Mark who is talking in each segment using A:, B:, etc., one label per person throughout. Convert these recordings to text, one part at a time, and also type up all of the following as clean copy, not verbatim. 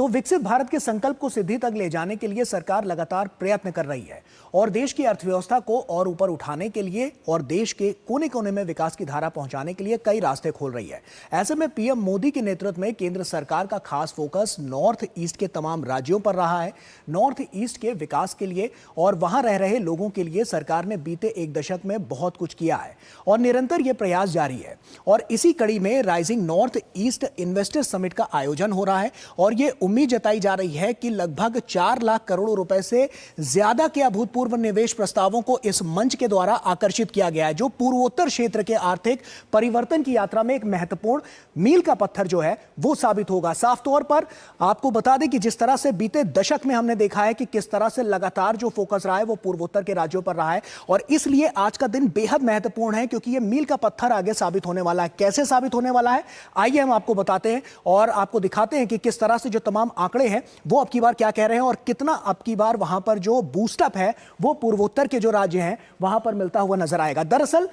A: तो विकसित भारत के संकल्प को सिद्धि तक ले जाने के लिए सरकार लगातार प्रयत्न कर रही है और देश की अर्थव्यवस्था को और ऊपर उठाने के लिए और देश के कोने कोने में विकास की धारा पहुंचाने के लिए कई रास्ते खोल रही है। ऐसे में पीएम मोदी के नेतृत्व में केंद्र सरकार का खास फोकस नॉर्थ ईस्ट के तमाम राज्यों पर रहा है। नॉर्थ ईस्ट के विकास के लिए और वहां रह रहे लोगों के लिए सरकार ने बीते एक दशक में बहुत कुछ किया है और निरंतर यह प्रयास जारी है। और इसी कड़ी में rising north east investor summit का आयोजन हो रहा है और यह उम्मीद जताई जा रही है कि लगभग 4 लाख करोड़ रुपए से ज्यादा के अभूतपूर्व निवेश प्रस्तावों को इस मंच के द्वारा आकर्षित किया गया है, जो पूर्वोत्तर क्षेत्र के आर्थिक परिवर्तन की यात्रा में एक महत्वपूर्ण मील का पत्थर जो है वो साबित होगा। साफ तौर पर आपको बता दें कि जिस तरह से बीते दशक में हमने देखा है कि किस तरह से लगातार जो फोकस रहा है वो पूर्वोत्तर के राज्यों पर रहा है और इसलिए आज का दिन बेहद महत्वपूर्ण है क्योंकि ये मील का पत्थर आगे साबित होने वाला है। कैसे साबित होने वाला है आइए हम आपको बताते हैं और आपको दिखाते हैं कि किस तरह से जो तमाम आंकड़े हैं वो अब की बार क्या कह रहे हैं और कितना अब की बार वहां पर जो बूस्टअप है वो पूर्वोत्तर के जो राज्य हैं वहां पर मिलता हुआ नजर आएगा। दरअसल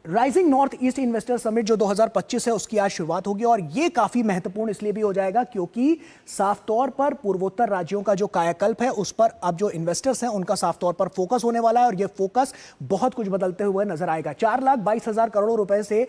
A: rising north east investor summit जो 2025 है उसकी आज शुरुआत होगी और यह काफी महत्वपूर्ण इसलिए भी हो जाएगा क्योंकि साफ तौर पर पूर्वोत्तर राज्यों का जो कायाकल्प है उस पर अब जो इन्वेस्टर्स हैं उनका साफ तौर पर फोकस होने वाला है और यह फोकस बहुत कुछ बदलते हुए नजर आएगा। 4,22,000 करोड़ रुपए से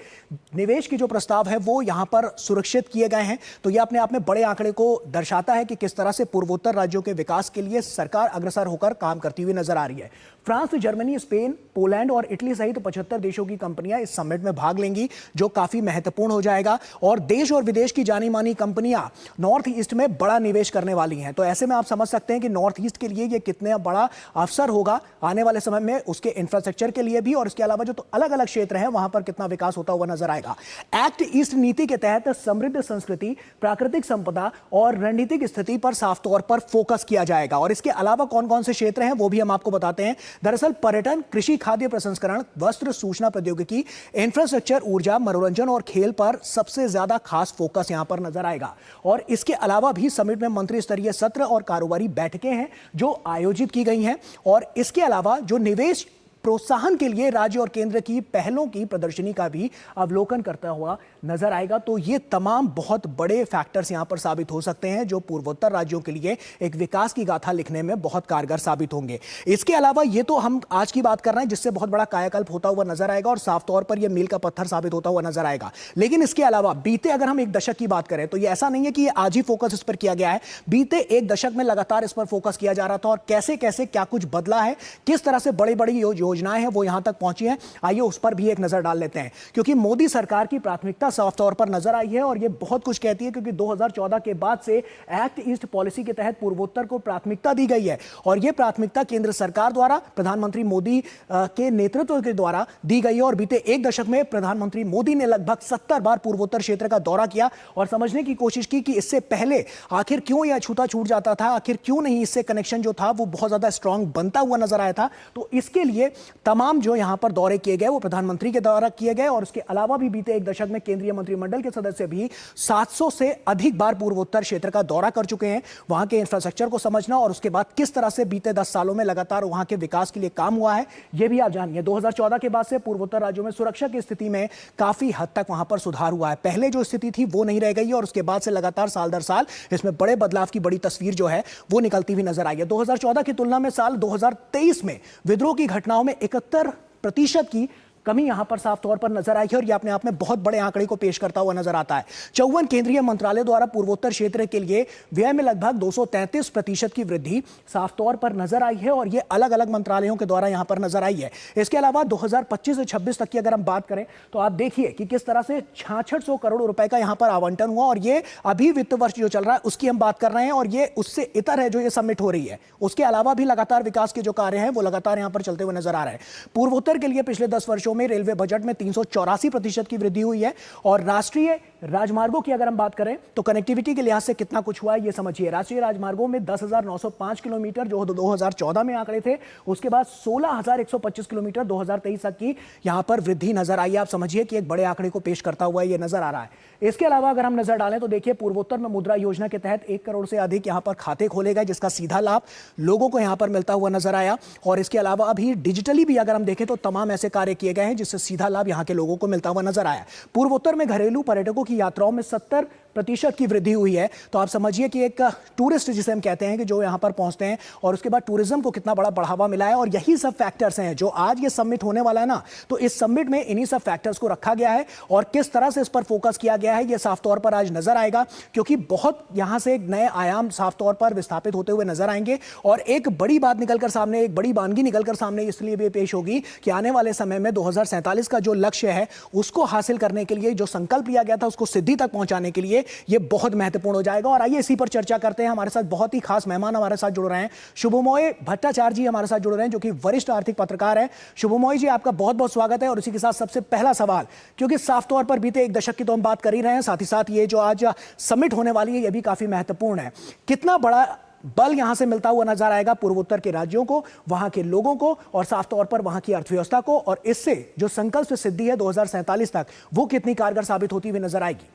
A: निवेश की जो प्रस्ताव है वो यहां पर सुरक्षित किए गए हैं, तो यह अपने आप में बड़े आंकड़े को दर्शाता है कि किस तरह से पूर्वोत्तर राज्यों के विकास के लिए सरकार अग्रसर होकर काम करती हुई नजर आ रही है। फ्रांस, जर्मनी, स्पेन, पोलैंड और इटली सहित 75 देशों की कंपनियां इस समिट में भाग लेंगी जो काफी महत्वपूर्ण हो जाएगा और देश और विदेश की जानी मानी कंपनियां नॉर्थ ईस्ट में बड़ा निवेश करने वाली हैं। तो ऐसे में आप समझ सकते हैं कि नॉर्थ ईस्ट के लिए यह कितना बड़ा अवसर होगा आने वाले समय में उसके इंफ्रास्ट्रक्चर के लिए भी और इसके अलावा जो तो अलग अलग क्षेत्र हैं वहां पर कितना विकास होता हुआ नजर आएगा। एक्ट ईस्ट नीति के तहत समृद्ध संस्कृति, प्राकृतिक संपदा और रणनीतिक स्थिति पर साफ तौर पर फोकस किया जाएगा और इसके अलावा कौन कौन से क्षेत्र हैं वो भी हम आपको बताते हैं। दरअसल पर्यटन, कृषि, खाद्य प्रसंस्करण, वस्त्र, सूचना प्रौद्योगिकी, इंफ्रास्ट्रक्चर, ऊर्जा, मनोरंजन और खेल पर सबसे ज्यादा खास फोकस यहां पर नजर आएगा। और इसके अलावा भी समिट में मंत्री स्तरीय सत्र और कारोबारी बैठकें हैं जो आयोजित की गई हैं और इसके अलावा जो निवेश प्रोत्साहन के लिए राज्य और केंद्र की पहलों की प्रदर्शनी का भी अवलोकन करता हुआ नजर आएगा। तो ये तमाम बहुत बड़े फैक्टर्स यहां पर साबित हो सकते हैं जो पूर्वोत्तर राज्यों के लिए एक विकास की गाथा लिखने में बहुत कारगर साबित होंगे। इसके अलावा ये तो हम आज की बात कर रहे हैं जिससे बहुत बड़ा कायाकल्प होता हुआ नजर आएगा और साफ तौर पर यह मील का पत्थर साबित होता हुआ नजर आएगा। लेकिन इसके अलावा बीते अगर हम एक दशक की बात करें तो यह ऐसा नहीं है कि आज ही फोकस इस पर किया गया है। बीते एक दशक में लगातार इस पर फोकस किया जा रहा था और कैसे कैसे क्या कुछ बदला है, किस तरह से बड़ी बड़ी योजनाएं हैं वो यहां तक पहुंची हैं, आइए उस पर भी एक नजर डाल लेते हैं। क्योंकि मोदी सरकार की प्राथमिकता साफ तौर पर नजर आई है और यह बहुत कुछ कहती है क्योंकि 2014 के बाद से एक्ट ईस्ट पॉलिसी के तहत पूर्वोत्तर को प्राथमिकता दी गई है और यह प्राथमिकता केंद्र सरकार द्वारा प्रधानमंत्री मोदी के नेतृत्व के द्वारा दी गई है और बीते एक दशक में प्रधानमंत्री मोदी ने लगभग 70 बार पूर्वोत्तर क्षेत्र का दौरा किया और समझने की कोशिश की कि इससे पहले आखिर क्यों यह अछूता छूट जाता था, आखिर क्यों नहीं इससे कनेक्शन जो था वो बहुत ज्यादा स्ट्रांग बनता हुआ नजर आया था। तो इसके लिए तमाम जो यहां पर दौरे किए गए वो प्रधानमंत्री के द्वारा किए गए और उसके अलावा भी बीते एक दशक में केंद्रीय मंत्रिमंडल के सदस्य भी 700 से अधिक बार पूर्वोत्तर क्षेत्र का दौरा कर चुके हैं। वहां के इंफ्रास्ट्रक्चर को समझना और उसके बाद किस तरह से बीते 10 सालों में लगातार वहां के विकास के लिए काम हुआ है यह भी आप जानिए। 2014 के बाद से पूर्वोत्तर राज्यों में सुरक्षा की स्थिति में काफी हद तक वहां पर सुधार हुआ है। पहले जो स्थिति थी वो नहीं रह गई और उसके बाद से लगातार साल दर साल इसमें बड़े बदलाव की बड़ी तस्वीर जो है वो निकलती हुई नजर आई है। 2014 की तुलना में साल 2023 में विद्रोह की घटनाओं में 71% की कमी यहां पर साफ तौर पर नजर आई है और यह अपने आप में बहुत बड़े आंकड़े को पेश करता हुआ नजर आता है। 54 केंद्रीय मंत्रालय द्वारा पूर्वोत्तर क्षेत्र के लिए व्यय में लगभग 233% की वृद्धि साफ तौर पर नजर आई है और यह अलग अलग मंत्रालयों के द्वारा यहां पर नजर आई है। इसके अलावा 2025 से 26 तक की अगर हम बात करें तो आप देखिए कि किस तरह से 6600 करोड़ रुपए का यहां पर आवंटन हुआ और यह अभी वित्त वर्ष जो चल रहा है उसकी हम बात कर रहे हैं और यह उससे इतर है जो यह सबमिट हो रही है। उसके अलावा भी लगातार विकास के जो कार्य हैं वो लगातार यहां पर चलते हुए नजर आ रहे हैं। पूर्वोत्तर के लिए पिछले 10 वर्षों में रेलवे बजट में 384% की वृद्धि हुई है और राष्ट्रीय राजमार्गों की अगर हम बात करें तो कनेक्टिविटी के लिहाज से कितना कुछ हुआ है ये समझिए। राष्ट्रीय राजमार्गों में 10,905 किलोमीटर जो 2014 में आंकड़े थे, उसके बाद 16,125 किलोमीटर 2023 तक की यहां पर वृद्धि नजर आई। आप समझिए कि एक बड़े आंकड़े को पेश करता हुआ ये नजर आ रहा है। इसके अलावा अगर हम नजर डालें तो देखिए पूर्वोत्तर में मुद्रा योजना के तहत 1 करोड़ से अधिक यहां पर खाते खोले गए जिसका सीधा लाभ लोगों को यहां पर मिलता हुआ नजर आया और इसके अलावा अभी डिजिटली भी अगर हम देखें तो तमाम ऐसे कार्य किए गए हैं जिससे सीधा लाभ यहां के लोगों को मिलता हुआ नजर आया। पूर्वोत्तर में घरेलू पर्यटकों की यात्राओं में 70 प्रतिशत की वृद्धि हुई है। तो आप समझिए कि एक टूरिस्ट जिसे हम कहते हैं कि जो यहाँ पर पहुंचते हैं और उसके बाद टूरिज्म को कितना बड़ा बढ़ावा मिला है। और यही सब फैक्टर्स हैं जो आज ये समिट होने वाला है ना, तो इस समिट में इन्हीं सब फैक्टर्स को रखा गया है और किस तरह से इस पर फोकस किया गया है ये साफ तौर पर आज नजर आएगा, क्योंकि बहुत यहां से एक नए आयाम साफ तौर पर विस्थापित होते हुए नजर आएंगे। और एक बड़ी बात निकलकर सामने, एक बड़ी वानगी निकलकर सामने इसलिए भी पेश होगी कि आने वाले समय में 2047 का जो लक्ष्य है उसको हासिल करने के लिए, जो संकल्प लिया गया था उसको सिद्धि तक पहुंचाने के लिए ये बहुत महत्वपूर्ण हो जाएगा। और आइए इसी पर चर्चा करते हैं। हमारे साथ बहुत ही खास मेहमान हमारे साथ जुड़ रहे हैं। शुभमोय भट्टाचार्य जी हमारे साथ जुड़ रहे हैं, जो कि वरिष्ठ आर्थिक पत्रकार हैं। शुभमोय जी, आपका बहुत बहुत स्वागत है। और इसी के साथ सबसे पहला सवाल, क्योंकि साफ तौर पर बीते एक दशक की तो हम बात कर ही रहे हैं, साथ ही साथ ये जो आज समिट होने वाली है ये भी काफी महत्वपूर्ण है। कितना बड़ा बल यहां से मिलता हुआ नजर आएगा पूर्वोत्तर के राज्यों को, वहां के लोगों को और साफ तौर पर वहां की अर्थव्यवस्था को, और इससे जो संकल्प से सिद्धि है 2047 तक वो कितनी कारगर साबित होती हुई नजर आएगी?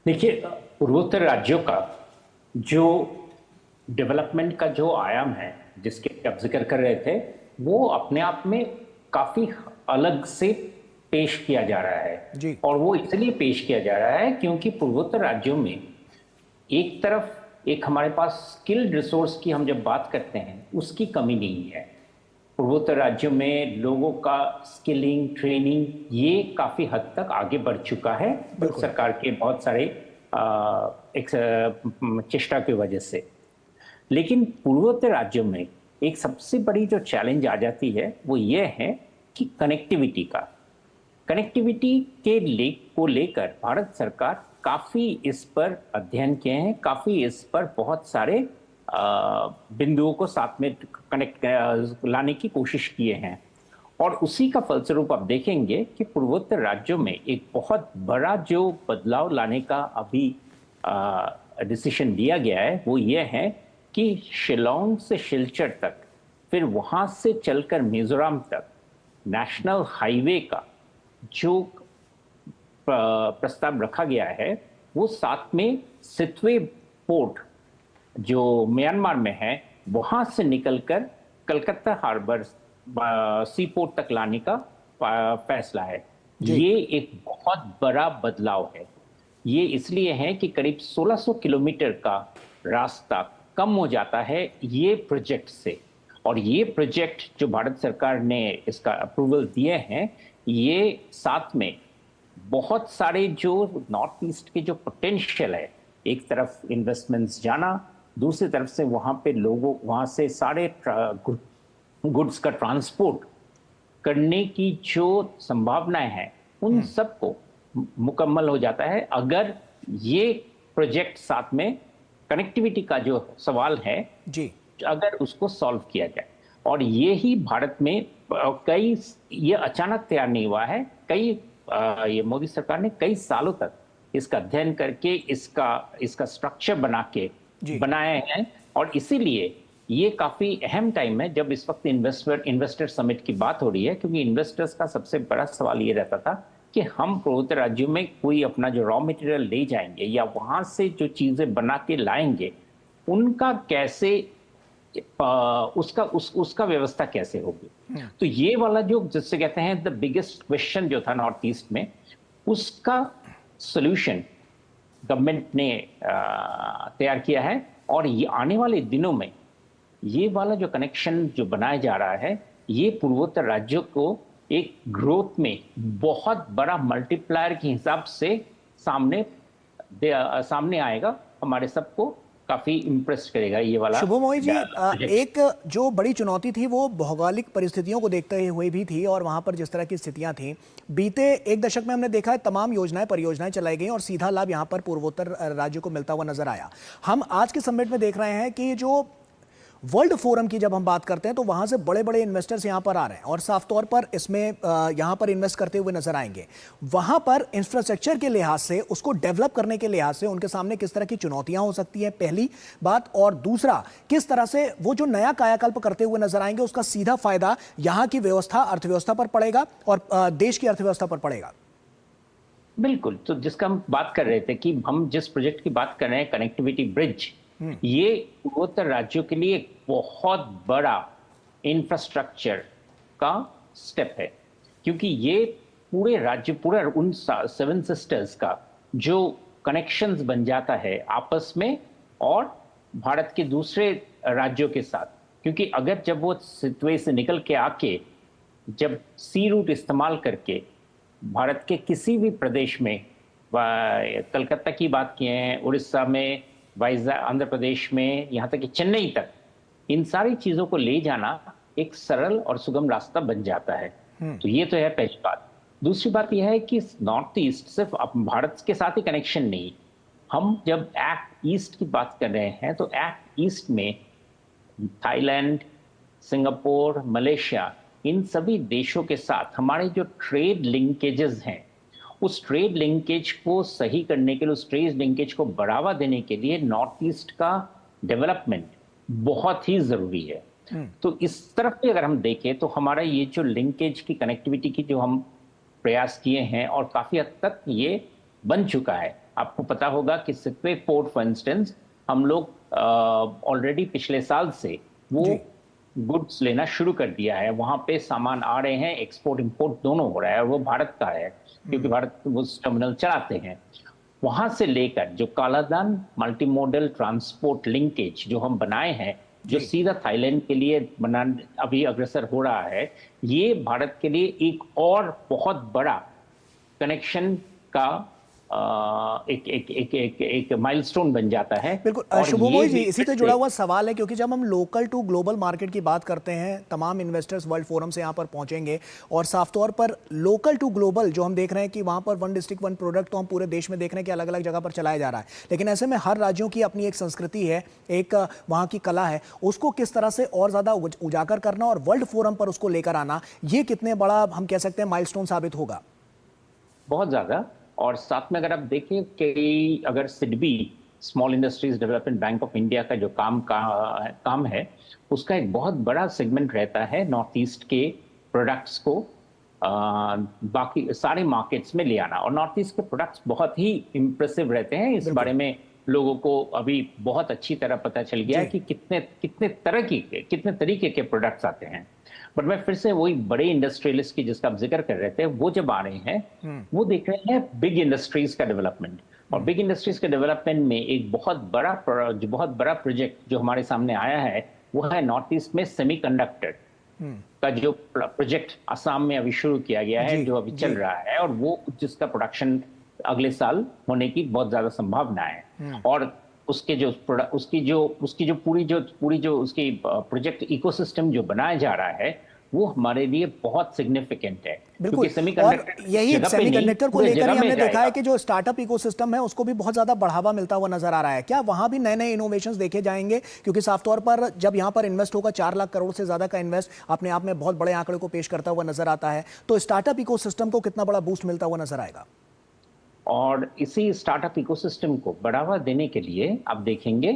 B: देखिए, पूर्वोत्तर राज्यों का जो डेवलपमेंट का जो आयाम है जिसके आप जिक्र कर रहे थे, वो अपने आप में काफी अलग से पेश किया जा रहा है
A: जी।
B: और वो इसलिए पेश किया जा रहा है क्योंकि पूर्वोत्तर राज्यों में एक तरफ एक हमारे पास स्किल्ड रिसोर्स की हम जब बात करते हैं उसकी कमी नहीं है। पूर्वोत्तर राज्यों में लोगों का स्किलिंग, ट्रेनिंग ये काफी हद तक आगे बढ़ चुका है सरकार के बहुत सारे एक चेष्टा की वजह से। लेकिन पूर्वोत्तर राज्यों में एक सबसे बड़ी जो चैलेंज आ जाती है वो ये है कि कनेक्टिविटी को लेकर भारत सरकार काफी इस पर अध्ययन किए हैं, काफी इस पर बहुत सारे बिंदुओं को साथ में कनेक्ट लाने की कोशिश किए हैं। और उसी का फलस्वरूप आप देखेंगे कि पूर्वोत्तर राज्यों में एक बहुत बड़ा जो बदलाव लाने का अभी डिसीजन लिया गया है वो ये है कि शिलोंग से सिलचर तक, फिर वहां से चलकर मिजोरम तक नेशनल हाईवे का जो प्रस्ताव रखा गया है वो साथ में सितवे पोर्ट जो म्यांमार में है वहां से निकलकर कलकत्ता हार्बर सी पोर्ट तक लाने का फैसला है। ये एक बहुत बड़ा बदलाव है। ये इसलिए है कि करीब 1600 किलोमीटर का रास्ता कम हो जाता है ये प्रोजेक्ट से। और ये प्रोजेक्ट जो भारत सरकार ने इसका अप्रूवल दिए हैं, ये साथ में बहुत सारे जो नॉर्थ ईस्ट के जो पोटेंशियल है, एक तरफ इन्वेस्टमेंट्स जाना, दूसरी तरफ से वहां पे लोगों, वहां से सारे गुड्स का ट्रांसपोर्ट करने की जो संभावनाएं हैं उन सबको मुकम्मल हो जाता है अगर ये प्रोजेक्ट साथ में कनेक्टिविटी का जो सवाल है
A: जी,
B: अगर उसको सॉल्व किया जाए। और ये ही भारत में कई, ये अचानक तैयार नहीं हुआ है, ये मोदी सरकार ने कई सालों तक इसका अध्ययन करके इसका स्ट्रक्चर बना के बनाए हैं। और इसीलिए ये काफी अहम टाइम है जब इस वक्त इन्वेस्टर समिट की बात हो रही है, क्योंकि इन्वेस्टर्स का सबसे बड़ा सवाल ये रहता था कि हम पूर्वोत्तर राज्यों में कोई अपना जो रॉ मटेरियल ले जाएंगे या वहां से जो चीजें बना के लाएंगे उनका कैसे उसका व्यवस्था कैसे होगी। तो ये वाला जो जिससे कहते हैं द बिगेस्ट क्वेश्चन जो था नॉर्थ ईस्ट में, उसका सॉल्यूशन गवर्नमेंट ने तैयार किया है। और ये आने वाले दिनों में ये वाला जो कनेक्शन जो बनाया जा रहा है ये पूर्वोत्तर राज्यों को एक ग्रोथ में बहुत बड़ा मल्टीप्लायर के हिसाब से सामने आएगा, हमारे सबको काफी इम्प्रेस करेगा ये वाला।
A: शुभमोय जी, एक जो बड़ी चुनौती थी वो भौगोलिक परिस्थितियों को देखते हुए भी थी और वहां पर जिस तरह की स्थितियां थी, बीते एक दशक में हमने देखा है तमाम परियोजनाएं चलाई गई और सीधा लाभ यहां पर पूर्वोत्तर राज्यों को मिलता हुआ नजर आया। हम आज के समिट में देख रहे हैं कि जो वर्ल्ड फोरम की जब हम बात करते हैं तो वहां से बड़े बड़े इन्वेस्टर्स यहां पर आ रहे हैं और साफ तौर पर इसमें यहां पर इन्वेस्ट करते हुए नजर आएंगे। वहां पर इंफ्रास्ट्रक्चर के लिहाज से, उसको डेवलप करने के लिहाज से उनके सामने किस तरह की चुनौतियां हो सकती हैं, पहली बात। और दूसरा, किस तरह से वो जो नया कायाकल्प करते हुए नजर आएंगे उसका सीधा फायदा यहां की व्यवस्था, अर्थव्यवस्था पर पड़ेगा और देश की अर्थव्यवस्था पर पड़ेगा।
B: बिल्कुल, तो जिसका हम बात कर रहे थे कि हम जिस प्रोजेक्ट की बात कर रहे हैं कनेक्टिविटी ब्रिज, ये पूर्वोत्तर राज्यों के लिए एक बहुत बड़ा इंफ्रास्ट्रक्चर का स्टेप है, क्योंकि ये पूरे राज्य, पूरा उन 7 सिस्टर्स का जो कनेक्शंस बन जाता है आपस में और भारत के दूसरे राज्यों के साथ। क्योंकि अगर जब वो सितवे से निकल के आके जब सी रूट इस्तेमाल करके भारत के किसी भी प्रदेश में, कलकत्ता की बात किए हैं, उड़ीसा में, वाइजैक, आंध्र प्रदेश में, यहाँ तक कि चेन्नई तक, इन सारी चीजों को ले जाना एक सरल और सुगम रास्ता बन जाता है। तो ये तो है पहली बात। दूसरी बात यह है कि नॉर्थ ईस्ट सिर्फ भारत के साथ ही कनेक्शन नहीं, हम जब एक्ट ईस्ट की बात कर रहे हैं तो एक्ट ईस्ट में थाईलैंड, सिंगापुर, मलेशिया, इन सभी देशों के साथ हमारे जो ट्रेड लिंकेजेस हैं, उस ट्रेड लिंकेज को सही करने के लिए, उस ट्रेड लिंकेज को बढ़ावा देने के लिए नॉर्थ ईस्ट का डेवलपमेंट बहुत ही जरूरी है। तो इस तरफ भी अगर हम देखें तो हमारा ये जो लिंकेज की, कनेक्टिविटी की जो हम प्रयास किए हैं और काफी हद तक ये बन चुका है। आपको पता होगा कि सितवे पोर्ट फॉर इंस्टेंस हम लोग ऑलरेडी पिछले साल से वो गुड्स लेना शुरू कर दिया है, वहां पे सामान आ रहे हैं, एक्सपोर्ट इंपोर्ट दोनों हो रहा है, और वो भारत का है क्योंकि भारत वो टर्मिनल चलाते हैं। वहां से लेकर जो Kaladan multi modal transport linkage जो हम बनाए हैं, जो सीधा थाईलैंड के लिए अभी अग्रसर हो रहा है, ये भारत के लिए एक और बहुत बड़ा कनेक्शन का एक माइलस्टोन बन जाता है।
A: बिल्कुल शुभमोई जी, इसी से जुड़ा हुआ सवाल है, क्योंकि जब हम लोकल टू ग्लोबल मार्केट की बात करते हैं, तमाम इन्वेस्टर्स वर्ल्ड फोरम से यहाँ पर पहुंचेंगे और साफ तौर पर लोकल टू ग्लोबल जो हम देख रहे हैं कि वहाँ पर वन डिस्ट्रिक्ट वन प्रोडक्ट तो हम पूरे देश में देख रहे हैं कि अलग अलग जगह पर चलाया जा रहा है, लेकिन ऐसे में हर राज्यों की अपनी एक संस्कृति है, एक वहाँ की कला है, उसको किस तरह से और ज़्यादा उजागर करना और वर्ल्ड फोरम पर उसको लेकर आना, ये कितने बड़ा हम कह सकते हैं माइलस्टोन साबित होगा?
B: बहुत ज़्यादा। और साथ में अगर आप देखें कि अगर SIDBI, small industries development bank of India का जो काम है, उसका एक बहुत बड़ा सेगमेंट रहता है नॉर्थ ईस्ट के प्रोडक्ट्स को बाकी सारे मार्केट्स में ले आना। और नॉर्थ ईस्ट के प्रोडक्ट्स बहुत ही इम्प्रेसिव रहते हैं, इस बारे में लोगों को अभी बहुत अच्छी तरह पता चल गया है कि कितने तरीके के प्रोडक्ट्स आते हैं। बट मैं फिर से वही बड़े इंडस्ट्रियलिस्ट की जिसका आप जिक्र कर रहे थे, वो जब आ रहे हैं वो देख रहे हैं बिग इंडस्ट्रीज का डेवलपमेंट। और बिग इंडस्ट्रीज के डेवलपमेंट में एक बहुत बड़ा प्रोजेक्ट जो हमारे सामने आया है, वो है नॉर्थ ईस्ट में सेमीकंडक्टर का जो प्रोजेक्ट असम में अभी शुरू किया गया है, जो अभी चल रहा है, और वो जिसका प्रोडक्शन अगले साल होने की बहुत ज्यादा संभावना है। और उसकी जो पूरी उसकी प्रोजेक्ट इकोसिस्टम जो बनाया जा रहा है, वो हमारे लिए बहुत सिग्निफिकेंट है।
A: बिल्कुल, और यही सेमीकंडक्टर को लेकर ही हमने देखा है कि जो स्टार्टअप इकोसिस्टम है उसको भी बहुत ज्यादा बढ़ावा मिलता हुआ नजर आ रहा है। क्या वहां भी नए नए इनोवेशंस देखे जाएंगे? क्योंकि साफ तौर पर जब यहां पर इन्वेस्ट होगा 4 लाख करोड़ से ज्यादा का इन्वेस्ट अपने आप में बहुत बड़े आंकड़े को पेश करता हुआ नजर आता है, तो स्टार्टअप इकोसिस्टम को कितना बड़ा बूस्ट मिलता हुआ नजर आएगा?
B: और इसी स्टार्टअप इकोसिस्टम को बढ़ावा देने के लिए आप देखेंगे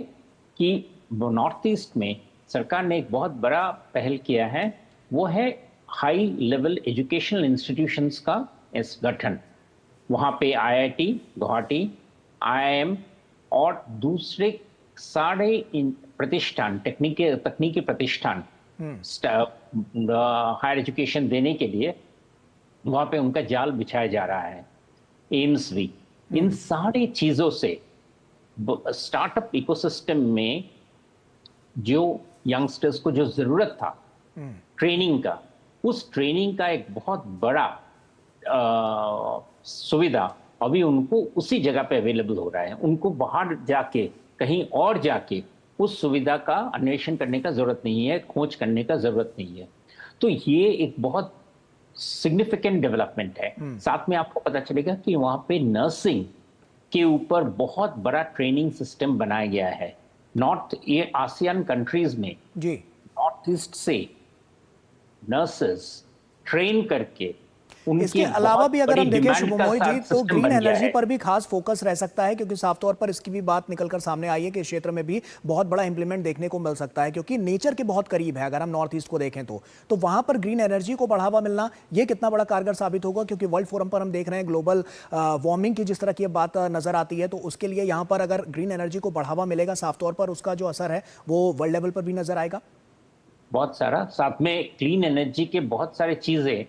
B: कि नॉर्थ ईस्ट में सरकार ने एक बहुत बड़ा पहल किया है, वो है हाई लेवल एजुकेशनल इंस्टीट्यूशंस का इस गठन। वहाँ पे आईआईटी गुवाहाटी, आईआईएम और दूसरे सारे प्रतिष्ठान, तकनीकी प्रतिष्ठान हायर एजुकेशन देने के लिए वहाँ पे उनका जाल बिछाया जा रहा है। एम्स भी, इन सारी चीजों से स्टार्टअप इकोसिस्टम में जो यंगस्टर्स को जो जरूरत था ट्रेनिंग का, उस ट्रेनिंग का एक बहुत बड़ा सुविधा अभी उनको उसी जगह पे अवेलेबल हो रहा है। उनको बाहर जाके, कहीं और जाके उस सुविधा का अन्वेषण करने का जरूरत नहीं है, खोज करने का जरूरत नहीं है। तो ये एक बहुत सिग्निफिकेंट डेवलपमेंट है। साथ में आपको पता चलेगा कि वहां पे नर्सिंग के ऊपर बहुत बड़ा ट्रेनिंग सिस्टम बनाया गया है। ये आसियान कंट्रीज में नॉर्थ ईस्ट से नर्सेस ट्रेन करके,
A: इसके अलावा भी अगर हम देखें शुभमोई जी, तो ग्रीन एनर्जी पर भी खास फोकस रह सकता है, क्योंकि साफ तौर पर इसकी भी बात निकलकर सामने आई है कि इस क्षेत्र में भी बहुत बड़ा इंप्लीमेंट देखने को मिल सकता है, क्योंकि नेचर के बहुत करीब है। अगर हम नॉर्थ ईस्ट को देखें तो वहां पर ग्रीन एनर्जी को बढ़ावा मिलना ये कितना बड़ा कारगर साबित होगा? क्योंकि वर्ल्ड फोरम पर हम देख रहे हैं ग्लोबल वार्मिंग की जिस तरह की बात नजर आती है, तो उसके लिए यहाँ पर अगर ग्रीन एनर्जी को बढ़ावा मिलेगा, साफ तौर पर उसका जो असर है वो वर्ल्ड लेवल पर भी नजर आएगा
B: बहुत सारा। साथ में क्लीन एनर्जी के बहुत सारे चीजें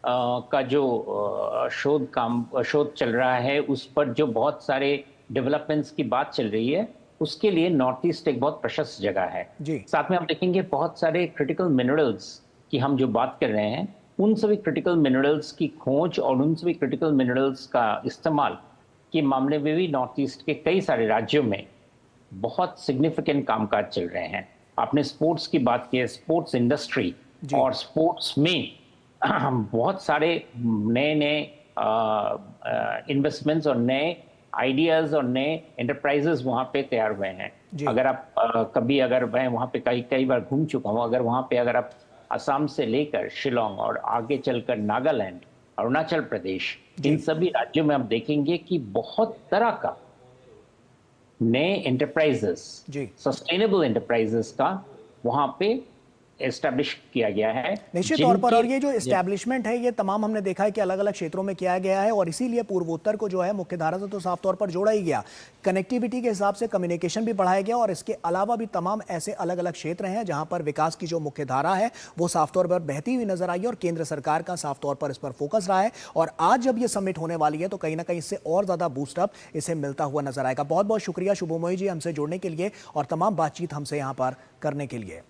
B: का जो शोध चल रहा है, उस पर जो बहुत सारे डेवलपमेंट्स की बात चल रही है, उसके लिए नॉर्थ ईस्ट एक बहुत प्रशस्त जगह है।
A: जी।
B: साथ में हम देखेंगे बहुत सारे क्रिटिकल मिनरल्स की हम जो बात कर रहे हैं, उन सभी क्रिटिकल मिनरल्स की खोज और उन सभी क्रिटिकल मिनरल्स का इस्तेमाल के मामले में भी नॉर्थ ईस्ट के कई सारे राज्यों में बहुत सिग्निफिकेंट कामकाज चल रहे हैं। आपने स्पोर्ट्स की बात की है, स्पोर्ट्स इंडस्ट्री
A: जी।
B: और स्पोर्ट्स में बहुत सारे नए नए इन्वेस्टमेंट्स और नए आइडियाज और नए एंटरप्राइजेस वहां पे तैयार हुए हैं।
A: जी।
B: अगर आप कभी, अगर मैं वहां पे कई बार घूम चुका हूं, अगर वहां पे अगर आप असम से लेकर शिलोंग और आगे चलकर नागालैंड, अरुणाचल प्रदेश, इन सभी राज्यों में आप देखेंगे कि बहुत तरह का नए एंटरप्राइजेस,
A: जी।
B: सस्टेनेबल एंटरप्राइजेस का वहां पे एस्टेब्लिश किया गया है।
A: निश्चित तौर पर, और ये जो एस्टैब्लिशमेंट है ये तमाम हमने देखा है कि अलग अलग क्षेत्रों में किया गया है, और इसीलिए पूर्वोत्तर को जो है मुख्य धारा से तो साफ तौर पर जोड़ा ही गया। कनेक्टिविटी के हिसाब से कम्युनिकेशन भी बढ़ाया गया, और इसके अलावा भी तमाम ऐसे अलग अलग क्षेत्र हैं जहां पर विकास की जो मुख्य धारा है वो साफ तौर पर बहती हुई नजर आई है, और केंद्र सरकार का साफ तौर पर इस पर फोकस रहा है। और आज जब ये समिट होने वाली है तो कहीं ना कहीं इससे और ज्यादा बूस्टअप इसे मिलता हुआ नजर आएगा। बहुत बहुत शुक्रिया शुभमोई जी हमसे जुड़ने के लिए और तमाम बातचीत हमसे यहाँ पर करने के लिए।